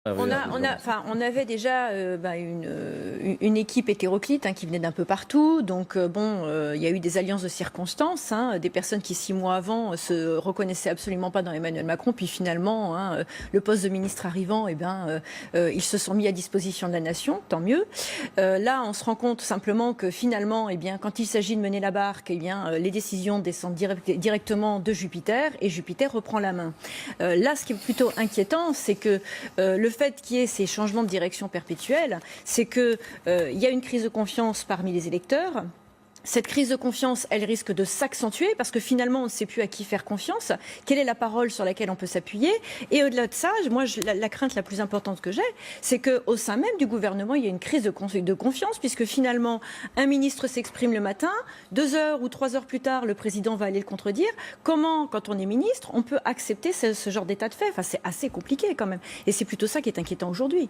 On avait déjà une équipe hétéroclite qui venait d'un peu partout. Donc il y a eu des alliances de circonstances, des personnes qui 6 mois avant se reconnaissaient absolument pas dans Emmanuel Macron, puis finalement le poste de ministre arrivant, ils se sont mis à disposition de la nation, tant mieux. Là, on se rend compte simplement que finalement, quand il s'agit de mener la barque, les décisions descendent directement de Jupiter et Jupiter reprend la main. Là, ce qui est plutôt inquiétant, c'est que le fait qu'il y ait ces changements de direction perpétuels, c'est qu'il y a une crise de confiance parmi les électeurs. Cette crise de confiance, elle risque de s'accentuer parce que finalement, on ne sait plus à qui faire confiance. Quelle est la parole sur laquelle on peut s'appuyer? Et au-delà de ça, la crainte la plus importante que j'ai, c'est qu'au sein même du gouvernement, il y a une crise de confiance puisque finalement, un ministre s'exprime le matin, 2 heures ou 3 heures plus tard, le président va aller le contredire. Comment, quand on est ministre, on peut accepter ce genre d'état de fait? Enfin, c'est assez compliqué quand même. Et c'est plutôt ça qui est inquiétant aujourd'hui.